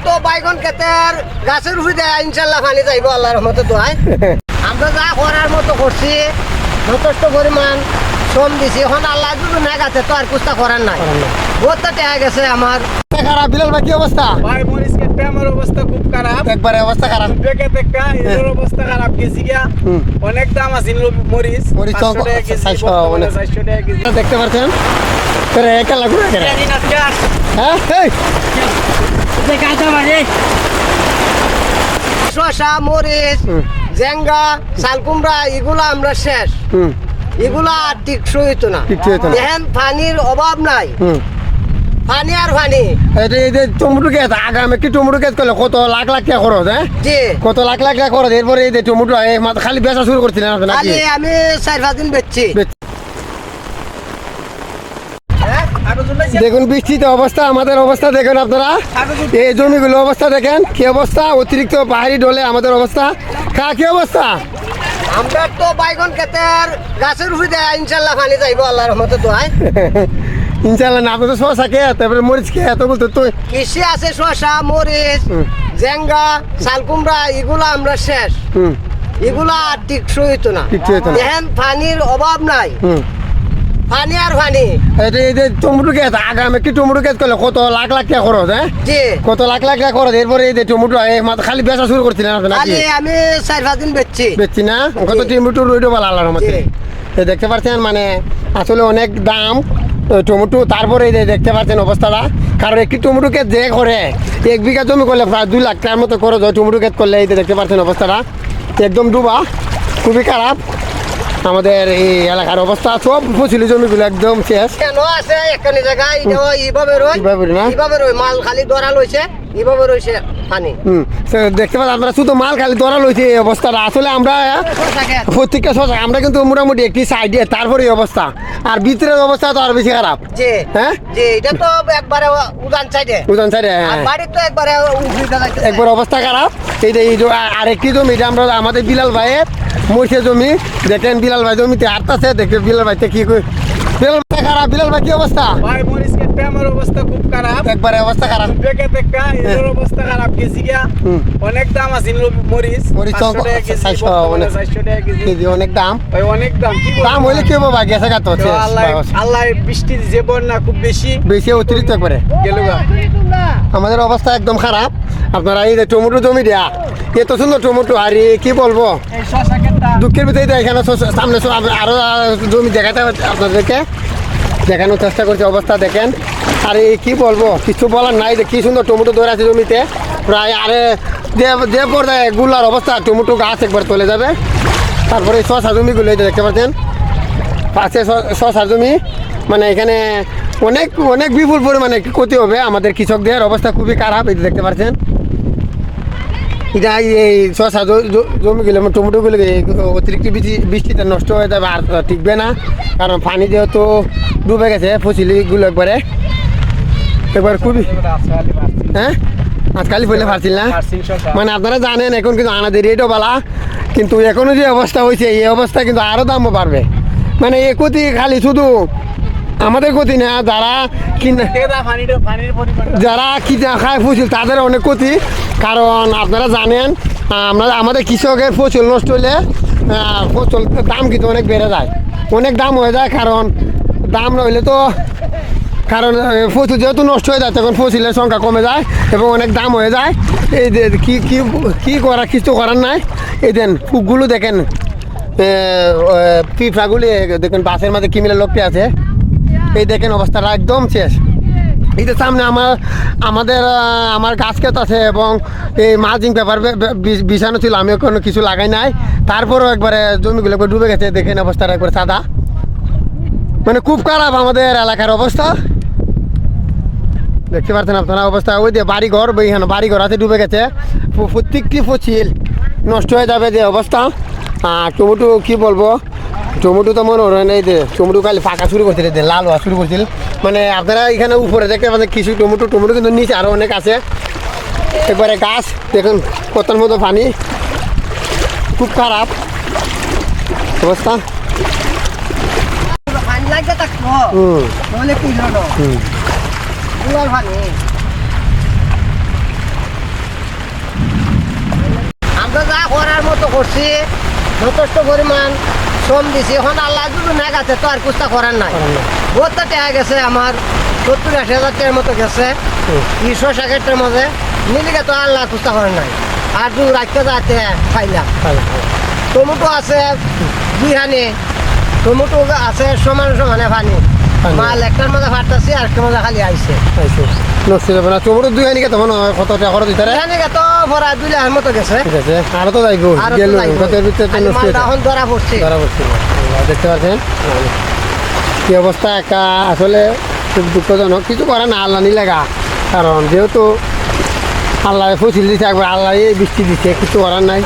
তো বাইগন ক্ষেতের গাছের উপরে দেয় ইনশাল্লাহ পানি যাইব আল্লাহর রহমতে দোয়ায়। আমরা যা করার মতো করছি যথেষ্ট পরিমাণ শ্রম দিছি, এখন আল্লাহ যদি না গাছে তো আর কুস্তা করার নাই, বহুতটা টেয়া গেছে আমার। খারাপ বিলাল ভাই, কি অবস্থা? ভাই মরিচ কেটে আমার অবস্থা খুব খারাপ, একবারে অবস্থা খারাপ। দেখে দেখা এর অবস্থা খারাপ গেছি গিয়া। অনেক দাম আছে মরিচ, মরিচ তো 500 টাকা কেজি, 400 টাকা কেজি। দেখতে পাচ্ছেন তোরা একা লাগু না কেন? হ্যাঁ এই শসা, মরিচ, জেঙ্গা, শালকুমড়া এগুলা আমরা শেষ, এগুলা আর টিকসই হইতো না। দেখেন পানির অভাব নাই, পানি আর পানি। এই যে টমেটো গাছ, আগামী কি টমেটো গাছ করলে কত লাখ লাখ টাকা খরচ, হ্যাঁ জি কত লাখ লাখ টাকা খরচ। এরপরে এই যে টমেটো খালি বেচা শুরু করছিলেন নাকি? খালি আমি 4-5 দিন বেচছি। দেখুন বৃষ্টিতে অবস্থা, আমাদের অবস্থা দেখেন আপনারা, এই জমিগুলো অবস্থা দেখেন কি অবস্থা, অতিরিক্ত পাহাড়ি ঢলে আমাদের অবস্থা। কি অবস্থা? আমরা তো বাইগন ক্ষেতের গাছের উপরে দেয় ইনশাল্লাহ পানি যাইব আল্লাহর রহমতে দোয়ায়। ইনশাল্লাহ না, আপনাদের শসা খেয়ে তারপরে মরিচ খেয়ে এত বলতো তো। কৃষি আছে শসা, মরিচ, জেঙ্গা, শালকুমড়া এগুলা আমরা শেষ, এগুলা আর টিকসই হইতো না। দেখেন পানির অভাব নাই, পানি আর পানি। এই যে টমেটো গাছ, আগামী কি টমেটো গাছ করলে কত লাখ লাখ টাকা খরচ, হ্যাঁ জি কত লাখ লাখ টাকা খরচ। এরপরে এই যে টমেটো খালি বেচা শুরু করছিলেন নাকি? খালি আমি 4-5 দিন বেচছি। বেচছি না, কত টমেটো রইল বলা আল্লাহর রহমতে। দেখতে পাচ্ছেন মানে আসলে অনেক দাম টমেটো। তারপরে এই যে দেখতে পাচ্ছেন অবস্থাটা, কারণ একটি টমেটো ক্ষেত যে করে 1 বিঘা জমি করলে প্রায় 2 লাখ টাকার মতো খরচ হয় টমেটো ক্ষেত করলে। এই যে দেখতে পাচ্ছেন অবস্থাটা একদম ডুবা, খুবই খারাপ আমাদের এই এলাকার অবস্থা। সব ফসলি জমিগুলো একদম শেষ। কেন আছে এখানে জায়গায় এইভাবে রই, এইভাবে রই, মাল খালি দরা লইছে, এইভাবে রইছে পানি। দেখতে পাচ্ছেন আপনারা, শুধু মাল খালি ধরা লইছে এই অবস্থাটা। আসলে আমরা প্রত্যেকটা শসা আমরা কিন্তু মোটামুটি একটি সাইডে, তারপরে এই অবস্থা। আর ভিতরের অবস্থা তো আর বেশি খারাপ। জি হ্যাঁ জি, এটা তো একবারে উদান সাইডে, উদান সাইডে বাড়ি তো একবারে উফরিটা যাইতেছে। একবার অবস্থা খারাপ। এইটা এই আরেকটি জমি, এটা আমরা আমাদের বিলাল ভাইয়ের মরছে জমি। দেখেন বিলাল ভাই জমিতে হাঁটতেছে, দেখেন বিলাল ভাইতে কি বিলাল ভাই খারাপ। বিলাল ভাই কি অবস্থা? ভাই মরিচ কেটে আমার অবস্থা খুব খারাপ, একবারে অবস্থা খারাপ। দেখে দেখা এর অবস্থা খারাপ গেছি গিয়া। অনেক দাম আছে মরিচ, মরিচ 500 টাকা কেজি, 400 টাকা কেজি। অনেক দাম। ভাই অনেক দাম, কি দাম হইলে কি হবো ভাই, গেছে গাত হচ্ছে। আল্লাহ বৃষ্টি দিছে, বন্যা খুব বেশি বেশি অতিরিক্ত একবারে গেল। আমাদের অবস্থা একদম খারাপ। আপনারা এই যে টমেটো জমি দেয়া, এত সুন্দর টমেটো, আর কি বলবো, দুঃখের ভিতরে এখানে সামনে আরো জমি দেখাতে আপনাদেরকে দেখানোর চেষ্টা করছে। অবস্থা দেখেন, আর এই কি বলবো, কিছু বলার নাই। যে কি সুন্দর টমেটো ধরে আছে জমিতে, প্রায় আরে যে পর্যায়ে গুলার অবস্থা, টমেটো গাছ একবার চলে যাবে। তারপরে শসা জমিগুলো এই যে দেখতে পাচ্ছেন, পাশে শসার জমি, মানে এখানে অনেক অনেক বিপুল পরিমাণে ক্ষতি হবে আমাদের কৃষকদের। অবস্থা খুবই খারাপ। এই যে দেখতে পাচ্ছেন, এটা এই শসা জমিগুলো টমেটোগুলো অতিরিক্ত বৃষ্টিতে নষ্ট হয়ে যাবে, আর টিকবে না, কারণ পানি যেহেতু ডুবে গেছে ফসলিগুলো একবারে খুবই। হ্যাঁ আজকালই বললে পারছিল না, মানে আপনারা জানেন এখন কিন্তু আনাদের রেটও বালা, কিন্তু এখনো যে অবস্থা হয়েছে এই অবস্থা কিন্তু আরও দামও বাড়বে। মানে এ ক্ষতি খালি শুধু আমাদের ক্ষতি না, যারা কিনা খায় ফসল তাদের অনেক ক্ষতি। কারণ আপনারা জানেন আমাদের কৃষকের ফসল নষ্ট হলে ফসল দাম কিন্তু অনেক বেড়ে যায়, অনেক দাম হয়ে যায়। কারণ দাম নইলে তো, কারণ ফসল যেহেতু নষ্ট হয়ে যায় তখন ফসলের সংখ্যা কমে যায় এবং অনেক দাম হয়ে যায়। এই কি করা, কিছু করার নাই। এই দেন ফুকগুলো দেখেন, পিঁপড়াগুলি দেখেন, বাসের মাঝে কি মিলে লোকটি আছে। এই দেখেন অবস্থাটা একদম শেষ। এই যে সামনে আমার গাছ ক্ষেত আছে এবং এই মালচিং পেপার বিছানো ছিল, আমি কোনো কিছু লাগাই নাই। তারপরেও একবারে জমিগুলো একবার ডুবে গেছে। দেখেন অবস্থাটা একবার সাদা, মানে খুব খারাপ আমাদের এলাকার অবস্থা। দেখতে পাচ্ছেন আপনারা অবস্থা। ওই যে বাড়িঘর, এখানে বাড়িঘর আছে, ডুবে গেছে, প্রত্যেকটি ফসল নষ্ট হয়ে যাবে যে অবস্থা। আর টমেটো কি বলবো, টমেটো তো মনে হয় এই যে টমেটো খালি ফাঁকা শুরু করছিল, লাল হওয়া শুরু করছিল। মানে আপনারা এখানে উপরে দেখতে পাচ্ছেন কিছু টমেটো কিন্তু নিচে আরও অনেক আছে। একবারে গাছ দেখুন কতর মতো পানি, খুব খারাপ অবস্থা। মতো করছি, যথেষ্ট পরিমাণ শ্রম দিছি, এখন আল্লাহ যদি না গেছে তো আর কুস্তা করার নাই। বহুত টাকা গেছে আমার, 70-80 হাজার টাকার মতো গেছে এই 6-7টার মধ্যে মিলিকে, তো আল্লাহ কুস্তা করার নাই। আর দু রাখতে যাতে খাইলাম। টমেটো আছে 2 হানি, টমেটো আছে সমান সমানে পানি, মাল একটার মধ্যে ফাটতেছি আর একটা মধ্যে খালি আইছে। নষ্ট হবে না টমেটো 2 হানি কেমন কত টাকা খরচ দিতে এখানে তো ভরা 2 লাখের মতো গেছে। ঠিক আছে, আরো তো যাইব আরো তো গেল যাইবো। কতের ভিতরে তো খালি নষ্ট মালটা এখন ধরা পড়ছে। ধরা পড়ছে দেখতে পাচ্ছেন কি অবস্থা। একটা আসলে খুব দুঃখজনক, কিছু করে না আল্লাহ নিলেগা, কারণ যেহেতু আল্লাহ ফসিল দিচ্ছে একবার, আল্লাহ বৃষ্টি দিচ্ছে, কিছু করার নাই।